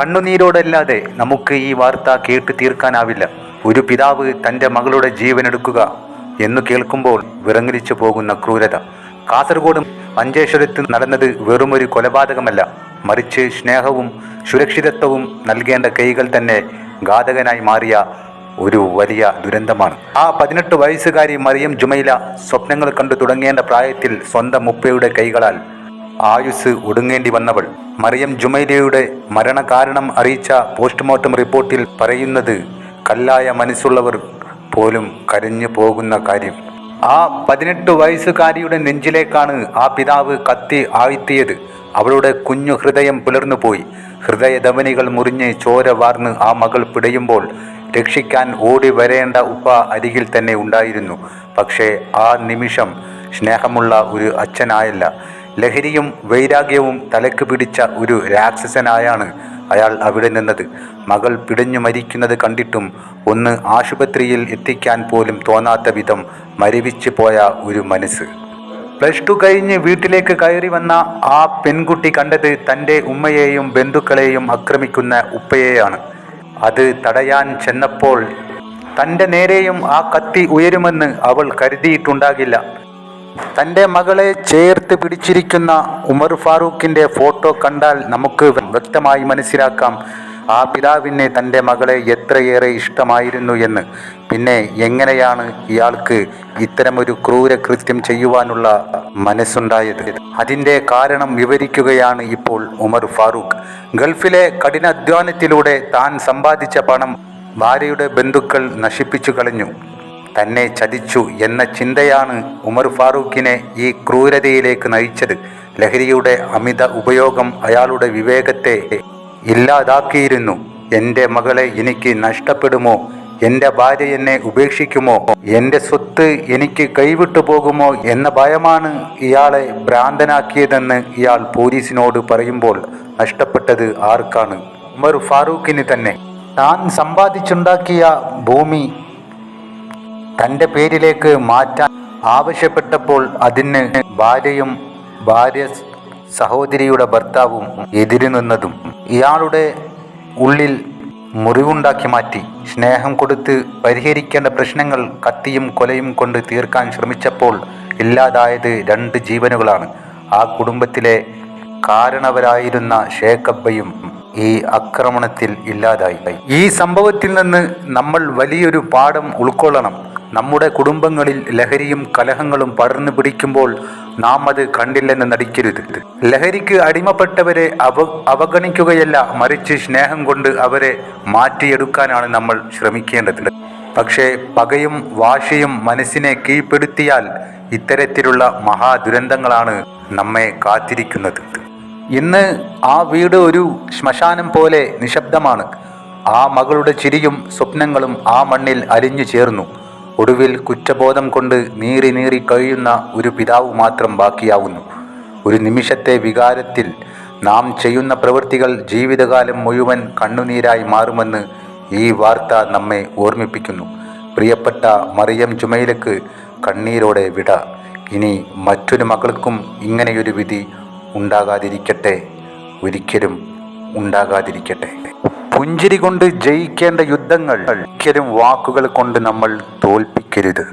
കണ്ണുനീരോടല്ലാതെ നമുക്ക് ഈ വാർത്ത കേട്ട് തീർക്കാനാവില്ല. ഒരു പിതാവ് തൻ്റെ മകളുടെ ജീവനെടുക്കുക എന്നു കേൾക്കുമ്പോൾ വിറങ്ങലിച്ചു പോകുന്ന ക്രൂരത. കാസർഗോഡ് മഞ്ചേശ്വരത്ത് നടന്നത് വെറുമൊരു കൊലപാതകമല്ല, മറിച്ച് സ്നേഹവും സുരക്ഷിതത്വവും നൽകേണ്ട കൈകൾ തന്നെ ഘാതകനായി മാറിയ ഒരു വലിയ ദുരന്തമാണ്. ആ 18 വയസ്സുകാരി മറിയം ജുമൈല സ്വപ്നങ്ങൾ കണ്ടു തുടങ്ങേണ്ട പ്രായത്തിൽ സ്വന്തം ഉപ്പയുടെ കൈകളാൽ ആയുസ് ഒടുങ്ങേണ്ടി വന്നവൾ. മറിയം ജുമൈലയുടെ മരണകാരണം അറിയിച്ച പോസ്റ്റ്മോർട്ടം റിപ്പോർട്ടിൽ പറയുന്നത് കല്ലായ മനസ്സുള്ളവർ പോലും കരഞ്ഞു പോകുന്ന കാര്യം. ആ 18 വയസ്സുകാരിയുടെ നെഞ്ചിലേക്കാണ് ആ പിതാവ് കത്തി ആഴ്ത്തിയത്. അവളുടെ കുഞ്ഞു ഹൃദയം പിളർന്നുപോയി. ഹൃദയധമനികൾ മുറിഞ്ഞ് ചോര വാർന്ന് ആ മകൾ പിടയുമ്പോൾ രക്ഷിക്കാൻ ഓടി വരേണ്ട ഉപ്പ അരികിൽ തന്നെ ഉണ്ടായിരുന്നു. പക്ഷേ ആ നിമിഷം സ്നേഹമുള്ള ഒരു അച്ഛനായല്ല, ലഹരിയും വൈരാഗ്യവും തലക്ക് പിടിച്ച ഒരു രാക്ഷസനായാണ് അയാൾ അവിടെ നിന്നത്. മകൾ പിടഞ്ഞു മരിക്കുന്നത് കണ്ടിട്ടും ഒന്ന് ആശുപത്രിയിൽ എത്തിക്കാൻ പോലും തോന്നാത്ത വിധം മരവിച്ചു പോയ ഒരു മനസ്സ്. +2 കഴിഞ്ഞ് വീട്ടിലേക്ക് കയറി വന്ന ആ പെൺകുട്ടി കണ്ടത് തൻ്റെ ഉമ്മയെയും ബന്ധുക്കളെയും ആക്രമിക്കുന്ന ഉപ്പയെയാണ്. അത് തടയാൻ ചെന്നപ്പോൾ തൻ്റെ നേരെയും ആ കത്തി ഉയരുമെന്ന് അവൾ കരുതിയിട്ടുണ്ടാകില്ല. തൻ്റെ മകളെ ചേർത്ത് പിടിച്ചിരിക്കുന്ന ഉമർ ഫാറൂഖിൻ്റെ ഫോട്ടോ കണ്ടാൽ നമുക്ക് വ്യക്തമായി മനസ്സിലാക്കാം ആ പിതാവിന് തൻ്റെ മകളെ എത്രയേറെ ഇഷ്ടമായിരുന്നു എന്ന്. പിന്നെ എങ്ങനെയാണ് ഇയാൾക്ക് ഇത്തരമൊരു ക്രൂരകൃത്യം ചെയ്യുവാനുള്ള മനസ്സുണ്ടായത്? അതിൻ്റെ കാരണം വിവരിക്കുകയാണ് ഇപ്പോൾ ഉമർ ഫാറൂഖ്. ഗൾഫിലെ കഠിനാധ്വാനത്തിലൂടെ താൻ സമ്പാദിച്ച പണം ഭാര്യയുടെ ബന്ധുക്കൾ നശിപ്പിച്ചു കളഞ്ഞു. തന്നെ ചതിച്ചു എന്ന ചിന്തയാണ് ഉമർ ഫാറൂഖിനെ ഈ ക്രൂരതയിലേക്ക് നയിച്ചത്. ലഹരിയുടെ അമിത ഉപയോഗം അയാളുടെ വിവേകത്തെ ഇല്ലാതാക്കിയിരുന്നു. എൻ്റെ മകളെ എനിക്ക് നഷ്ടപ്പെടുമോ? എൻ്റെ ഭാര്യ എന്നെ ഉപേക്ഷിക്കുമോ? എൻ്റെ സ്വത്ത് എനിക്ക് കൈവിട്ടു പോകുമോ എന്ന ഭയമാണ് ഇയാളെ ഭ്രാന്തനാക്കിയതെന്ന് ഇയാൾ പോലീസിനോട് പറയുമ്പോൾ നഷ്ടപ്പെട്ടത് ആർക്കാണ്? ഉമർ ഫാറൂഖിന് തന്നെ. താൻ സമ്പാദിച്ചുണ്ടാക്കിയ ഭൂമി തൻ്റെ പേരിലേക്ക് മാറ്റാൻ ആവശ്യപ്പെട്ടപ്പോൾ അതിന് ഭാര്യയും ഭാര്യ സഹോദരിയുടെ ഭർത്താവും എതിരു നിന്നതും ഇയാളുടെ ഉള്ളിൽ മുറിവുണ്ടാക്കി മാറ്റി. സ്നേഹം കൊടുത്ത് പരിഹരിക്കേണ്ട പ്രശ്നങ്ങൾ കത്തിയും കൊലയും കൊണ്ട് തീർക്കാൻ ശ്രമിച്ചപ്പോൾ ഇല്ലാതായത് 2 ജീവനുകളാണ്. ആ കുടുംബത്തിലെ കാരണവരായിരുന്ന ഷേഖബ്ബയും ഈ ആക്രമണത്തിൽ ഇല്ലാതായി. ഈ സംഭവത്തിൽ നിന്ന് നമ്മൾ വലിയൊരു പാഠം ഉൾക്കൊള്ളണം. നമ്മുടെ കുടുംബങ്ങളിൽ ലഹരിയും കലഹങ്ങളും പടർന്നു പിടിക്കുമ്പോൾ നാം അത് കണ്ടില്ലെന്ന് നടിക്കരുത്. ലഹരിക്ക് അടിമപ്പെട്ടവരെ അവഗണിക്കുകയല്ല, മറിച്ച് സ്നേഹം കൊണ്ട് അവരെ മാറ്റിയെടുക്കാനാണ് നമ്മൾ ശ്രമിക്കേണ്ടത്. പക്ഷേ പകയും വാശിയും മനസ്സിനെ കീഴ്പ്പെടുത്തിയാൽ ഇത്തരത്തിലുള്ള മഹാദുരന്തങ്ങളാണ് നമ്മെ കാത്തിരിക്കുന്നത്. ഇന്ന് ആ വീട് ഒരു ശ്മശാനം പോലെ നിശബ്ദമാണ്. ആ മകളുടെ ചിരിയും സ്വപ്നങ്ങളും ആ മണ്ണിൽ അലിഞ്ഞു ചേർന്നു. ഒടുവിൽ കുറ്റബോധം കൊണ്ട് നീറി കഴിയുന്ന ഒരു പിതാവ് മാത്രം ബാക്കിയാവുന്നു. ഒരു നിമിഷത്തെ വികാരത്തിൽ നാം ചെയ്യുന്ന പ്രവൃത്തികൾ ജീവിതകാലം മുഴുവൻ കണ്ണുനീരായി മാറുമെന്ന് ഈ വാർത്ത നമ്മെ ഓർമ്മിപ്പിക്കുന്നു. പ്രിയപ്പെട്ട മറിയം ജുമൈലക്ക് കണ്ണീരോടെ വിട. ഇനി മറ്റൊരു മകൾക്കും ഇങ്ങനെയൊരു വിധി ഉണ്ടാകാതിരിക്കട്ടെ, ഒരിക്കലും ഉണ്ടാകാതിരിക്കട്ടെ. പുഞ്ചിരി കൊണ്ട് ജയിക്കേണ്ട യുദ്ധങ്ങൾ ഒരിക്കലും വാക്കുകൾ കൊണ്ട് നമ്മൾ തോൽപ്പിക്കരുത്.